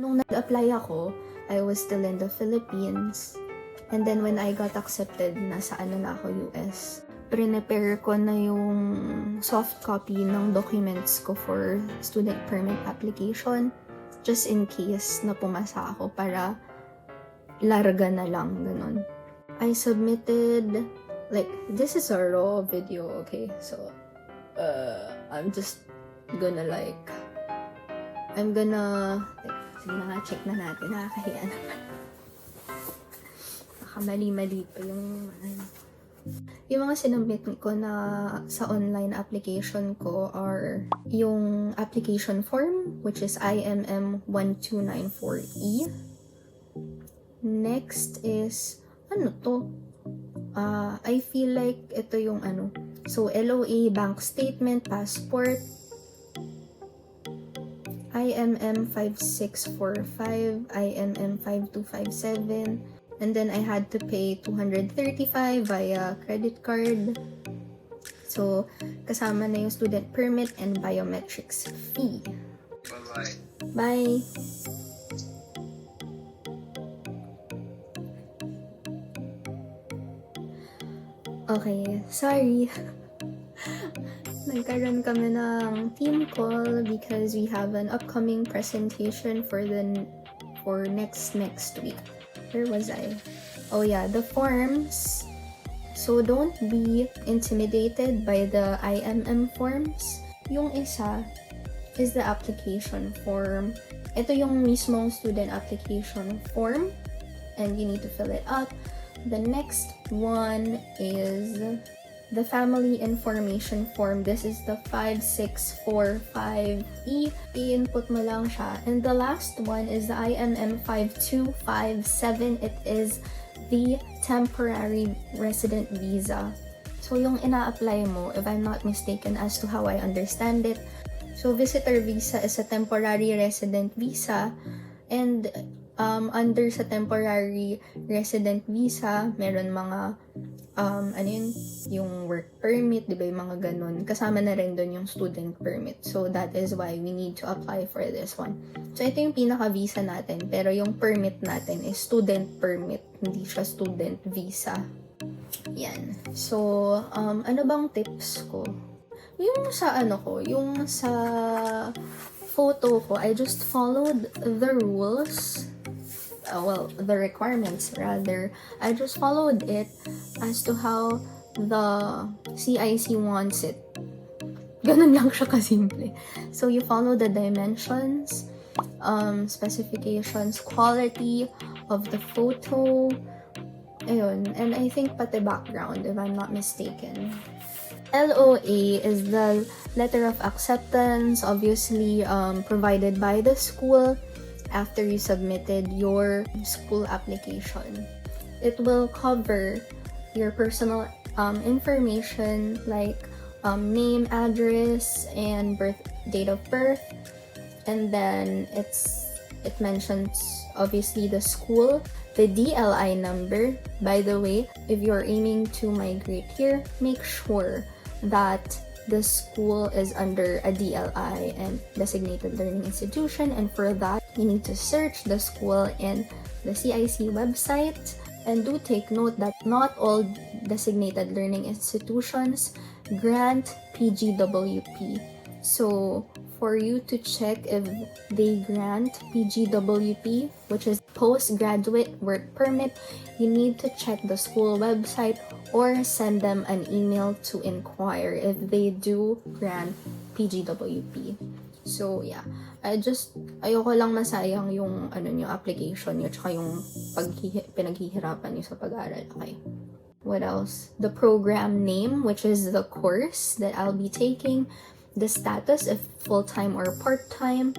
Nung nag-apply ako, I was still in the Philippines. And then when I got accepted, nasa na ako, US. Prepare ko na yung soft copy ng documents ko for student permit application. Just in case na pumasa ako para larga na lang, ganun. I submitted, this is a raw video, okay? So, I'm just gonna sige na nga, check na natin, nakakahiya naman. Mali-mali pa yung mga sinubmit ko na sa online application ko are yung application form, which is IMM 1294E. Next is, I feel like ito yung so LOA, bank statement, passport, IMM 5645, IMM 5257, and then I had to pay 235 via credit card. So, kasama na yung student permit and biometrics fee. Bye-bye. Bye! Okay, sorry. Nagkaroon kami ng team call because we have an upcoming presentation for next week. Where was I? Oh yeah, the forms. So don't be intimidated by the IMM forms. Yung isa is the application form. Ito yung mismong student application form and you need to fill it up. The next one is the family information form. This is the 5645E. I-input mo lang siya. And the last one is the IMM 5257. It is the temporary resident visa. So yung ina-apply mo, if I'm not mistaken as to how I understand it, so visitor visa is a temporary resident visa, and under sa temporary resident visa, meron mga yung work permit, di ba, yung mga ganun. Kasama na rin doon yung student permit. So, that is why we need to apply for this one. So, ito yung pinaka-visa natin, pero yung permit natin is student permit, hindi siya student visa. Yan. So, ano bang tips ko? Yung sa yung sa photo ko, I just followed the rules. The requirements rather. I just followed it as to how the CIC wants it. Ganun lang siya kasimple. So you follow the dimensions, specifications, quality of the photo, ayun. And I think pati background, if I'm not mistaken. LOA is the letter of acceptance, obviously provided by the school after you submitted your school application. It will cover your personal information like name, address, and date of birth. And then it mentions obviously the school, the DLI number. By the way, if you're aiming to migrate here, make sure that the school is under a DLI and designated learning institution, and for that you need to search the school in the CIC website. And do take note that not all designated learning institutions grant PGWP. So for you to check if they grant PGWP, which is postgraduate work permit, you need to check the school website or send them an email to inquire if they do grant PGWP. So yeah, ayoko lang masayang yung application nyo tsaka yung pinaghihirapan nyo sa pag-aaral. Okay. What else? The program name, which is the course that I'll be taking, the status, if full-time or part-time,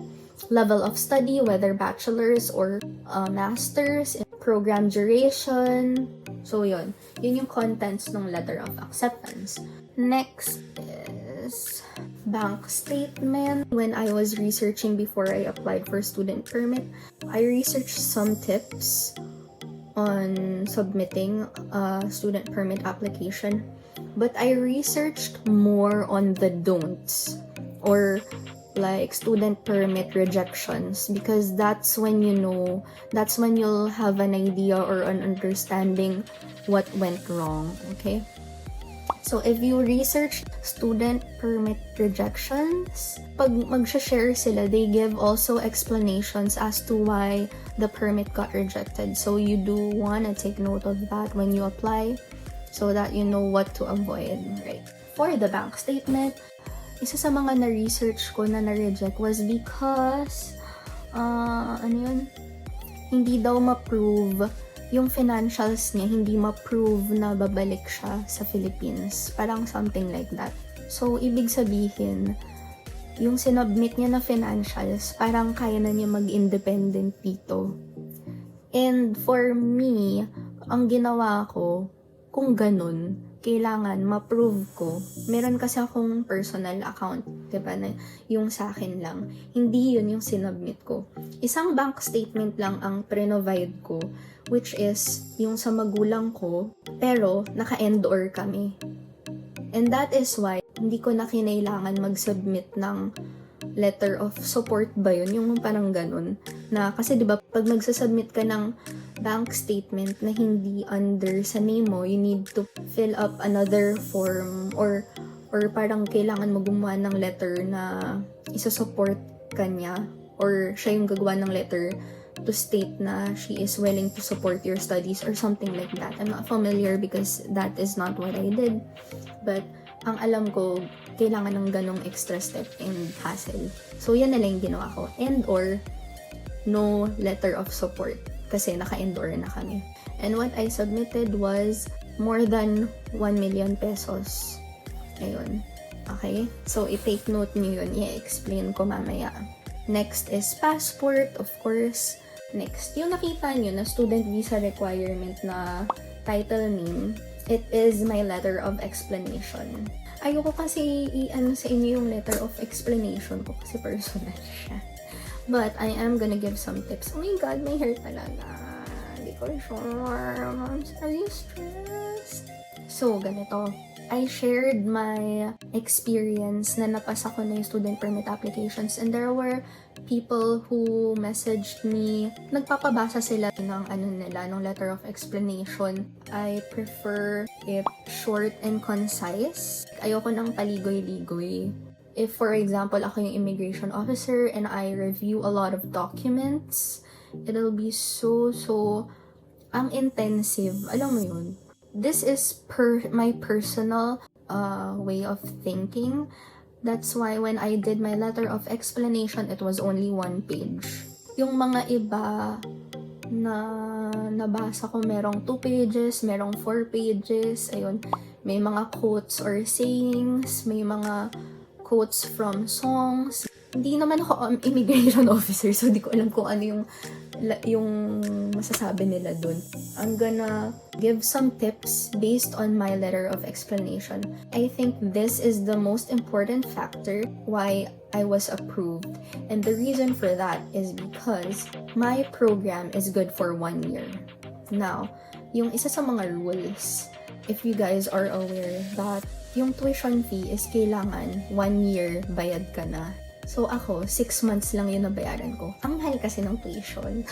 level of study, whether bachelor's or master's, program duration. So yun yung contents ng letter of acceptance. Next is bank statement. When I was researching before I applied for student permit, I researched some tips on submitting a student permit application, but I researched more on the don'ts, or like student permit rejections, because that's when you'll have an idea or an understanding what went wrong, okay? So, if you research student permit rejections, pag mag-share sila, they give also explanations as to why the permit got rejected. So, you do want to take note of that when you apply so that you know what to avoid, right? For the bank statement, isa sa mga na-research ko na na-reject was because, hindi daw ma-prove yung financials niya, hindi ma-prove na babalik siya sa Philippines. Parang something like that. So, ibig sabihin, yung sinubmit niya na financials, parang kaya na niya mag-independent dito. And for me, ang ginawa ko, kung ganun, kailangan ma-prove ko. Meron kasi akong personal account, diba, na yung sa akin lang. Hindi yun yung sinubmit ko. Isang bank statement lang ang pre-provide ko, which is yung sa magulang ko, pero naka-end-or kami. And that is why, hindi ko na kinailangan mag-submit ng letter of support ba yun? Yung parang ganun. Na, kasi diba, pag nagsasubmit ka ng bank statement na hindi under sa name mo, you need to fill up another form or parang kailangan mo gumawa ng letter na isa-support ka niya or siya yung gagawa ng letter to state na she is willing to support your studies or something like that. I'm not familiar because that is not what I did. But ang alam ko, kailangan ng ganong extra step and hassle. So, yan na lang yung ginawa ko. And or no letter of support kasi naka-end-or na kami. And what I submitted was more than 1 million pesos. Ayun. Okay? So, i-take note niyo yun. I-explain ko mamaya. Next is passport, of course. Next, yung nakita nyo na student visa requirement na title name, it is my letter of explanation. Ayoko kasi i-ano sa inyo yung letter of explanation ko kasi personal siya. But I am gonna give some tips. Oh my God, my hair talaga. Hindi ko sure. Are you stressed? So, ganito. I shared my experience na napasa ko na yung student permit applications, and there were people who messaged me. Nagpapabasa sila ng ng letter of explanation. I prefer it short and concise. Ayoko ng paligoy-ligoy. If, for example, ako yung immigration officer and I review a lot of documents, it'll be so intensive. Alam mo yun? This is my personal way of thinking. That's why when I did my letter of explanation, it was only 1 page. Yung mga iba na nabasa ko, merong 2 pages, merong 4 pages. Ayun, may mga quotes or sayings, may mga quotes from songs. Hindi naman ako immigration officer, so di ko alam kung ano yung masasabi nila dun. I'm gonna give some tips based on my letter of explanation. I think this is the most important factor why I was approved. And the reason for that is because my program is good for 1 year. Now, yung isa sa mga rules, if you guys are aware that yung tuition fee is kailangan 1 year bayad ka na. So ako, 6 months lang yun nabayaran ko. Ang mahal kasi ng tuition.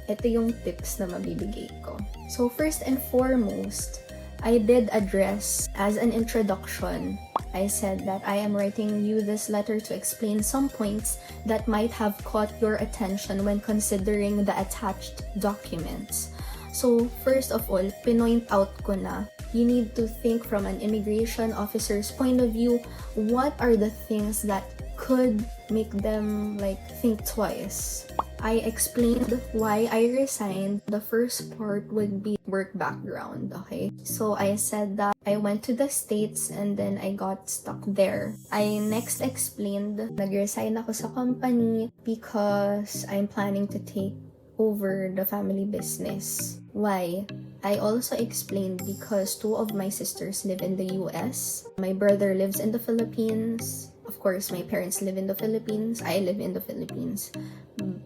Ito yung tips na mabibigay ko. So first and foremost, I did address as an introduction. I said that I am writing you this letter to explain some points that might have caught your attention when considering the attached documents. So first of all, pinoint out ko na you need to think from an immigration officer's point of view. What are the things that could make them think twice? I explained why I resigned. The first part would be work background, okay? So I said that I went to the States and then I got stuck there. I next explained, nag-resign ako sa company because I'm planning to take over the family business. Why? I also explained because 2 of my sisters live in the US. My brother lives in the Philippines. Of course, my parents live in the Philippines. I live in the Philippines.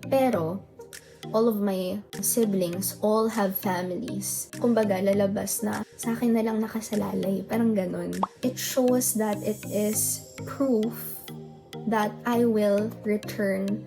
Pero, all of my siblings all have families. Kumbaga, lalabas na sa akin na lang nakasalalay. Parang ganun. It shows that it is proof that I will return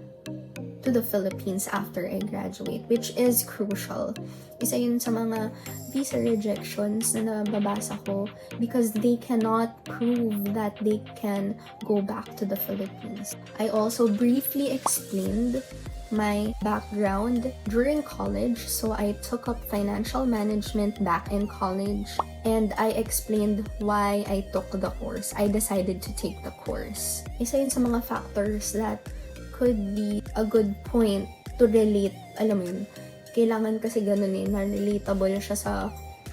to the Philippines after I graduate, which is crucial. Isa yun sa mga visa rejections na nababasa ko because they cannot prove that they can go back to the Philippines. I also briefly explained my background during college. So I took up financial management back in college, and I explained why I took the course. I decided to take the course. Isa yun sa mga factors that could be a good point to relate. Alam mo yun, kailangan kasi ganun na relatable siya sa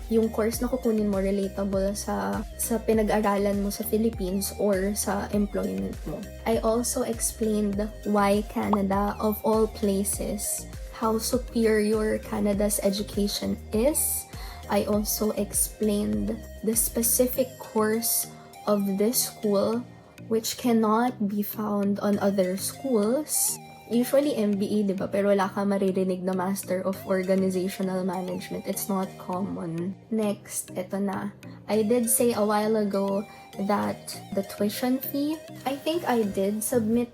yung course na kukunin mo, relatable sa pinag-aralan mo sa Philippines or sa employment mo. I also explained why Canada, of all places, how superior Canada's education is. I also explained the specific course of this school which cannot be found on other schools. Usually MBA, di ba? Pero wala ka maririnig na Master of Organizational Management. It's not common. Next, eto na. I did say a while ago that the tuition fee, I think I did submit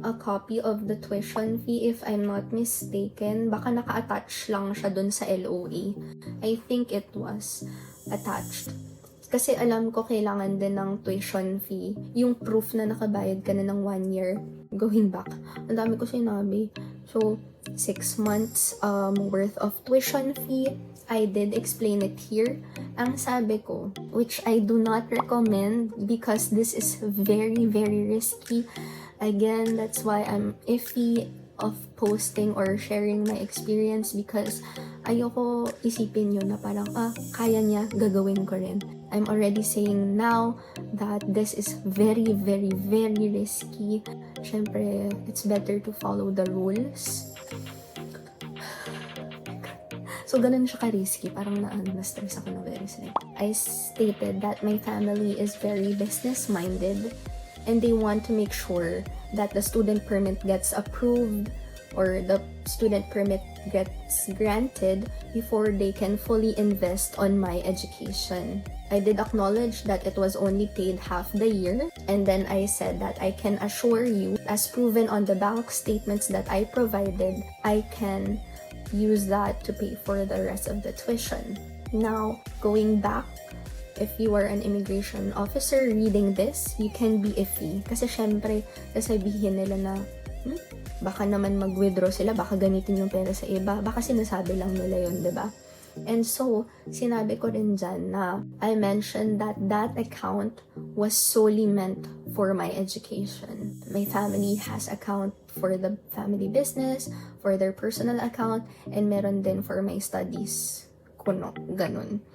a copy of the tuition fee if I'm not mistaken. Baka naka-attach lang siya dun sa LOA. I think it was attached. Kasi alam ko kailangan din ng tuition fee. Yung proof na nakabayad ka na ng 1 year going back. Ang dami ko sinabi. So, 6 months worth of tuition fee. I did explain it here. Ang sabi ko, which I do not recommend because this is very, very risky. Again, that's why I'm iffy of posting or sharing my experience because ayoko isipin yun na parang, kaya niya, gagawin ko rin. I'm already saying now that this is very, very, very risky. Syempre, it's better to follow the rules. So, ganun siya ka-risky. Parang na-stress ako na very slight. I stated that my family is very business-minded and they want to make sure that the student permit gets approved or the student permit gets granted before they can fully invest on my education. I did acknowledge that it was only paid half the year, and then I said that I can assure you, as proven on the bank statements that I provided, I can use that to pay for the rest of the tuition. Now, going back, if you are an immigration officer reading this, you can be iffy. Kasi syempre, sasabihin nila na, baka naman mag-withdraw sila, baka gamitin yung pera sa iba, baka sinasabi lang nila yun, diba? And so, sinabi ko rin dyan na I mentioned that that account was solely meant for my education. My family has account for the family business, for their personal account, and meron din for my studies. Kuno, ganun.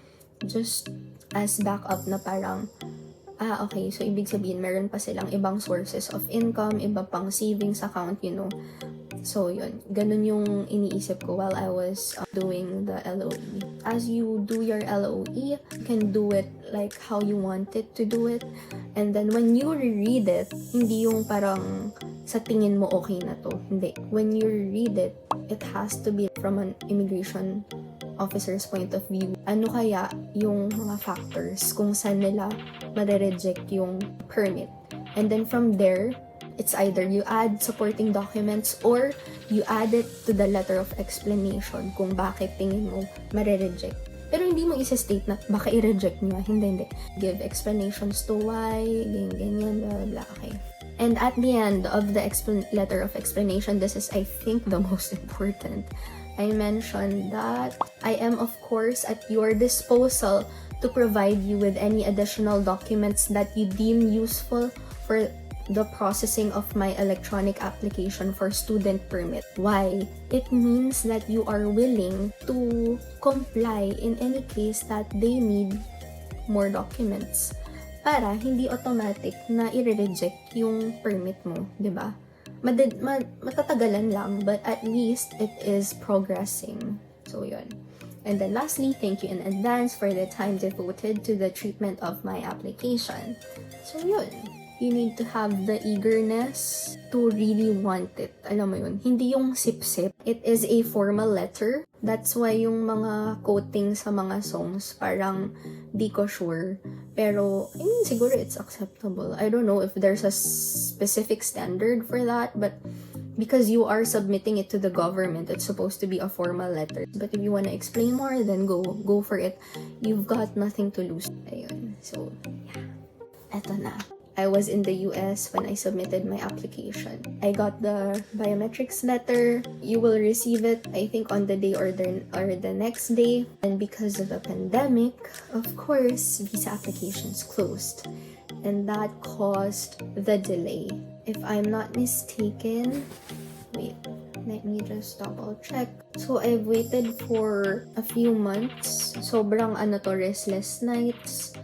Just as backup na parang, okay, so ibig sabihin, meron pa silang ibang sources of income, iba pang savings account, you know. So, yun. Ganun yung iniisip ko while I was doing the LOE. As you do your LOE, you can do it like how you want it to do it. And then, when you reread it, hindi yung parang sa tingin mo okay na to. Hindi. When you read it, it has to be from an immigration officer's point of view. Ano kaya yung mga factors kung saan nila ma-reject yung permit. And then from there, it's either you add supporting documents or you add it to the letter of explanation kung bakit tingin mo ma-reject. Pero hindi mo isa-state na baka i-reject niya. Hindi. Give explanations to why, ganyan, blah, blah, okay. And at the end of the letter of explanation, this is, I think, the most important. I mentioned that I am, of course, at your disposal to provide you with any additional documents that you deem useful for the processing of my electronic application for student permit. Why? It means that you are willing to comply in any case that they need more documents para hindi automatic na i-reject yung permit mo, di ba? Matatagalan lang, but at least it is progressing. So, yun. And then lastly, thank you in advance for the time devoted to the treatment of my application. So, yun. You need to have the eagerness to really want it. Alam mo yun, hindi yung sip-sip. It is a formal letter. That's why yung mga quoting sa mga songs, parang di ko sure. Pero, I mean, siguro it's acceptable. I don't know if there's a specific standard for that, but because you are submitting it to the government, it's supposed to be a formal letter. But if you want to explain more, then go for it. You've got nothing to lose. Ayun. So, yeah. Eto na. I was in the US when I submitted my application. I got the biometrics letter. You will receive it, I think, on the day or the next day. And because of the pandemic, of course, visa applications closed. And that caused the delay. If I'm not mistaken, wait, let me just double check. So, I've waited for a few months. Sobrang restless nights.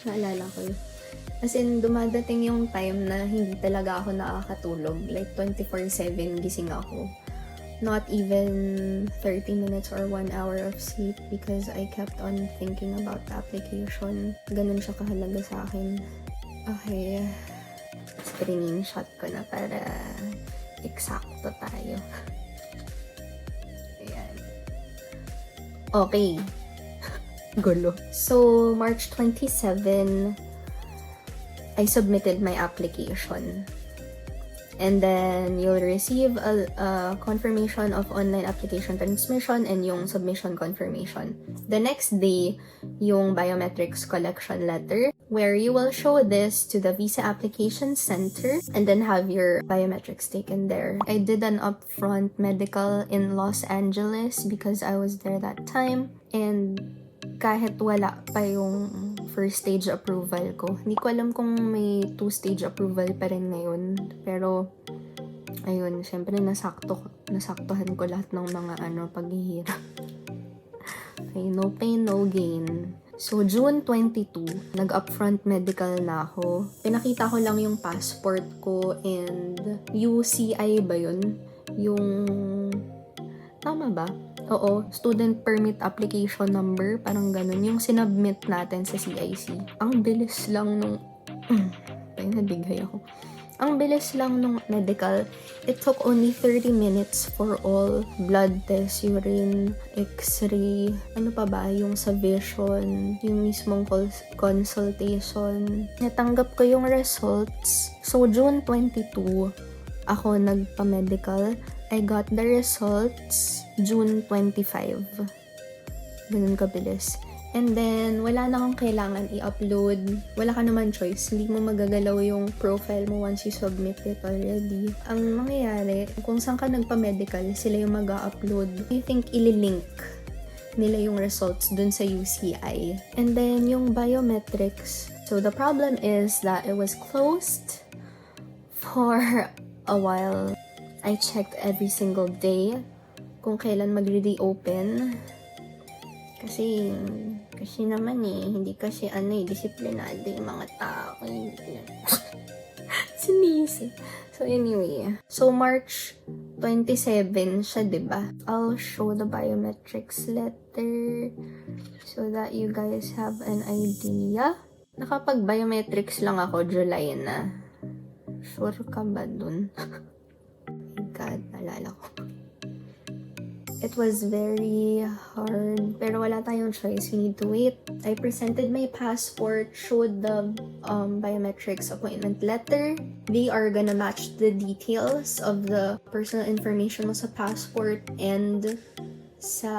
Naalala ko yun. As in, dumadating yung time na hindi talaga ako nakakatulog. Like, 24/7 gising ako. Not even 30 minutes or 1 hour of sleep because I kept on thinking about the application. Ganun siya kahalaga sa akin. Okay. Screenshot ko na para eksakto tayo. Ayan. Okay. Gulo. So, March 27, I submitted my application. And then, you'll receive a confirmation of online application transmission and yung submission confirmation. The next day, yung biometrics collection letter, where you will show this to the visa application center and then have your biometrics taken there. I did an upfront medical in Los Angeles because I was there that time. And kahit wala pa yung first stage approval ko. Hindi ko alam kung may 2-stage approval pa rin ngayon. Pero, ayun, syempre nasaktuhan ko lahat ng mga paghihirap. Okay, no pain, no gain. So, June 22, nag-upfront medical na ako. Pinakita ko lang yung passport ko and UCI ba yun? Yung, tama ba? Oo, student permit application number, parang ganun, yung sinubmit natin sa CIC. Ang bilis lang nung, nabigay ako. Ang bilis lang nung medical. It took only 30 minutes for all blood tests, urine, x-ray, ano pa ba, yung sa vision, yung mismong consultation. Natanggap ko yung results. So, June 22, ako nagpa-medical. I got the results June 25. Ganun kabilis. And then, wala na akong kailangan i-upload. Wala ka naman choice. Hindi mo magagalaw yung profile mo once you submit it already. Ang mangyayari, kung saan ka nagpa-medical, sila yung mag-upload. I think ililink nila yung results dun sa UCI. And then, yung biometrics. So, the problem is that it was closed for a while. I checked every single day kung kailan mag-reopen. Kasi naman hindi kasi disiplinado yung mga tao. Sinisi. So anyway, so March 27 siya, diba? I'll show the biometrics letter so that you guys have an idea. Nakapag-biometrics lang ako, July na. Sure ka ba dun? God, nalala ko. It was very hard, pero wala tayong choice. We need to wait. I presented my passport, showed the biometrics appointment letter. They are gonna match the details of the personal information mo sa passport and sa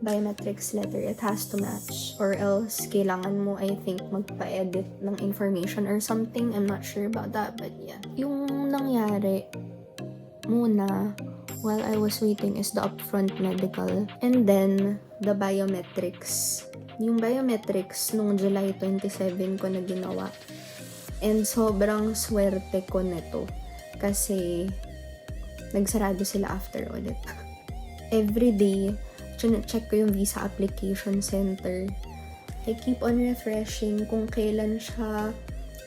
biometrics letter. It has to match, or else kailangan mo, I think, magpa-edit ng information or something. I'm not sure about that, but yeah. Yung nangyari muna while I was waiting is the upfront medical and then the biometrics. Yung biometrics nung July 27 ko na ginawa. And sobrang swerte ko neto kasi nagsarado sila after ulit. Every day, check ko yung visa application center. I keep on refreshing kung kailan siya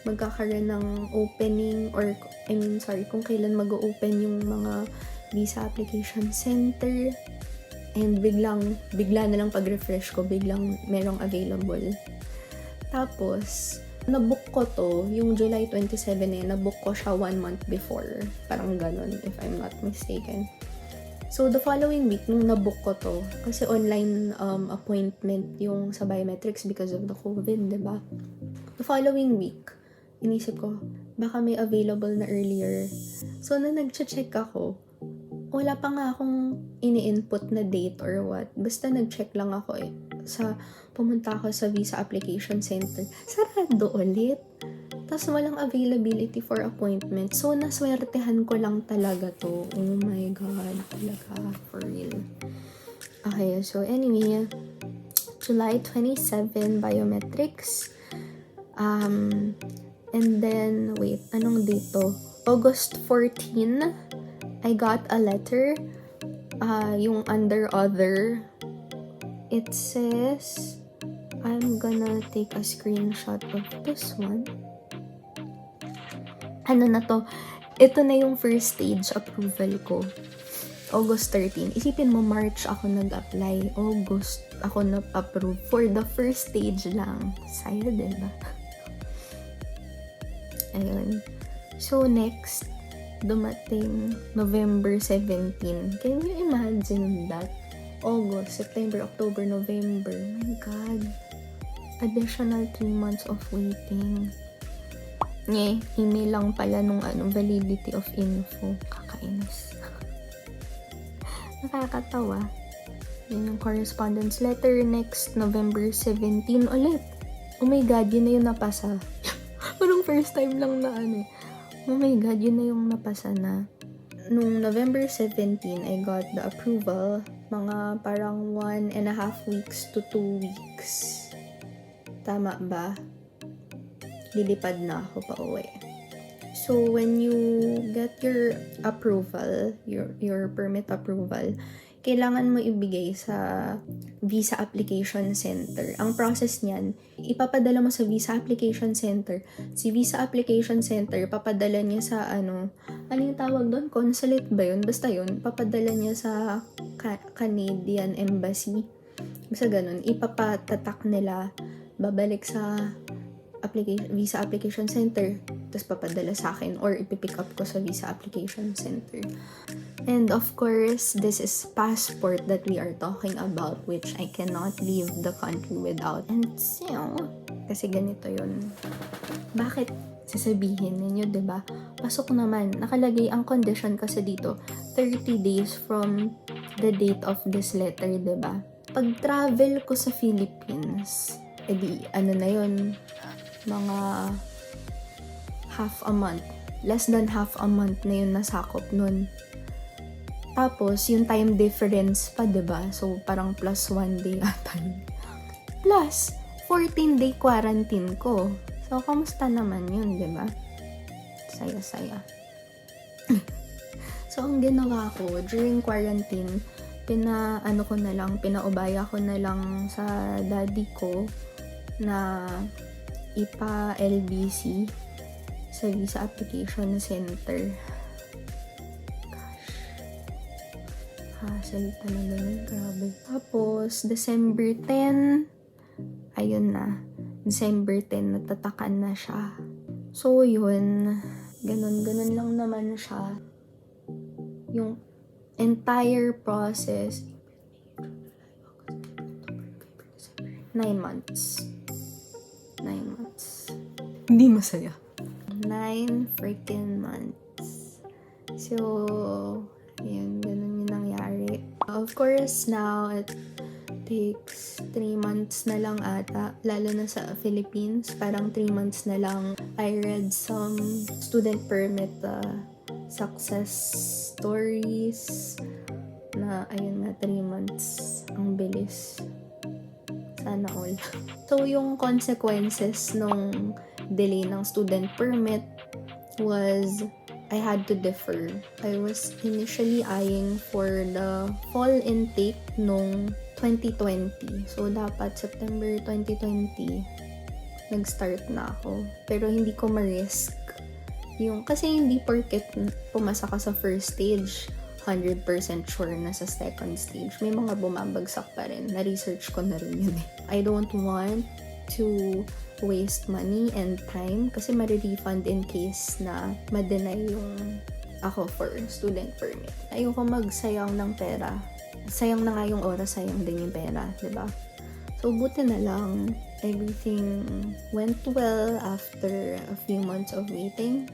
magkakaroon ng opening or kung kailan mag-open yung mga visa application center. And bigla na lang pag-refresh ko, biglang merong available. Tapos, nabook ko to, yung July 27 nabook ko siya 1 month before. Parang ganun, if I'm not mistaken. So, the following week, nung nabook ko to, kasi online appointment yung sa biometrics because of the COVID, diba? The following week, inisip ko, baka may available na earlier. So, na nag-check ako, wala pa nga akong ini-input na date or what. Basta nag-check lang ako pumunta ako sa visa application center. Sarado ulit. Tapos walang availability for appointment. So, naswertehan ko lang talaga to. Oh my God. Talaga. For real. Okay, so anyway, July 27, biometrics. And then, wait, anong date to? August 14, I got a letter, yung under other, it says, I'm gonna take a screenshot of this one. Ano na to? Ito na yung first stage approval ko. August 13. Isipin mo, March ako nag-apply. August ako na-approve for the first stage lang. Saya, diba? Ayun. So, next, dumating November 17. Can you imagine that? August, September, October, November. Oh my God. Additional 3 months of waiting. Email lang pala nung validity of info. Kakainis. Nakakatawa. Yun yung correspondence letter. Next, November 17 ulit. Oh my God, yun na yung napasa. Parang first time lang na Oh my God, yun na yung napasa na. Nung November 17, I got the approval. Mga parang 1.5 weeks to 2 weeks. Tama ba? Lilipad na ako pa uwi. So, when you get your approval, your permit approval, kailangan mo ibigay sa Visa Application Center. Ang process niyan, ipapadala mo sa Visa Application Center. Si Visa Application Center, papadala niya sa ano yung tawag doon? Consulate ba yun? Basta yun, papadala niya sa Canadian Embassy. Basta ganun, ipapatatak nila, babalik sa Visa Application Center, tapos papadala sa akin or ipipick up ko sa Visa Application Center. And of course, this is passport that we are talking about, which I cannot leave the country without. And so, kasi ganito yun. Bakit sasabihin ninyo, diba? Pasok naman. Nakalagay ang condition kasi dito, 30 days from the date of this letter, diba? Pag travel ko sa Philippines, edi na yun, mga half a month. Less than half a month na yun nasakop nun. Tapos, yung time difference pa, diba? So, parang plus 1 day ata yun. Plus, 14-day quarantine ko. So, kamusta naman yun, diba? Saya-saya. So, ang ginawa ko, during quarantine, pinaubaya ko na lang sa daddy ko na ipa-LBC sa Visa Application Center. Hassle talaga nun, grabe. Tapos, December 10, ayun na. December 10, natatakan na siya. So, yun. Ganun lang naman siya. Yung entire process, 9 months. 9 months. Hindi masaya. 9 freaking months. So, yun, ganun yung nangyari. Of course, now, it takes 3 months na lang ata, lalo na sa Philippines. Parang 3 months na lang. I read some student permit success stories na, ayun nga, 3 months. Ang bilis. Sana all. So, yung consequences nung delay ng student permit was I had to defer. I was initially eyeing for the fall intake nung 2020. So, dapat September 2020, nag-start na ako. Pero hindi ko ma-risk. Kasi hindi porket pumasa ka sa first stage, 100% sure na sa second stage. May mga bumabagsak pa rin. Na-research ko na rin yun eh. I don't want to waste money and time kasi ma-refund in case na ma-deny yung ako for student permit. Ayoko magsayang ng pera. Sayang na nga yung oras, sayang din yung pera, diba? So, buti na lang, everything went well after a few months of waiting.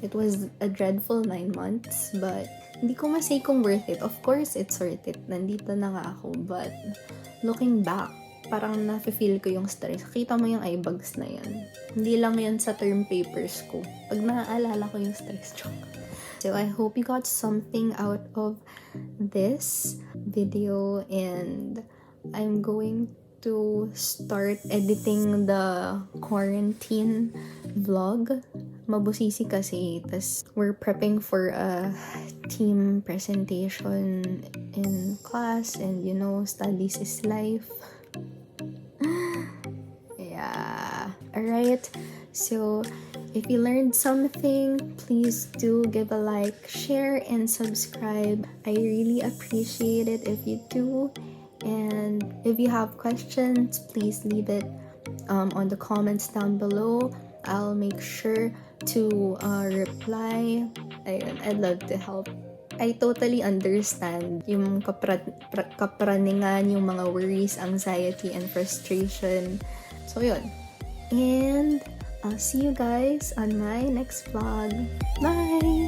It was a dreadful 9 months, but hindi ko masay kung worth it. Of course, it's worth it. Nandito na nga ako, but looking back, parang nafe-feel ko yung stress. Kita mo yung eye bags na yan. Hindi lang yan sa term papers ko. Pag naaalala ko yung stress ko. So, I hope you got something out of this video, and I'm going to start editing the quarantine vlog. Mabusisi kasi, tas we're prepping for a team presentation in class, and you know, studies is life. Yeah. Alright, so if you learned something, please do give a like, share, and subscribe. I really appreciate it if you do. And if you have questions, please leave it on the comments down below. I'll make sure to reply. I'd love to help. I totally understand yung kapraningan, yung mga worries, anxiety, and frustration. So yun. And I'll see you guys on my next vlog. Bye!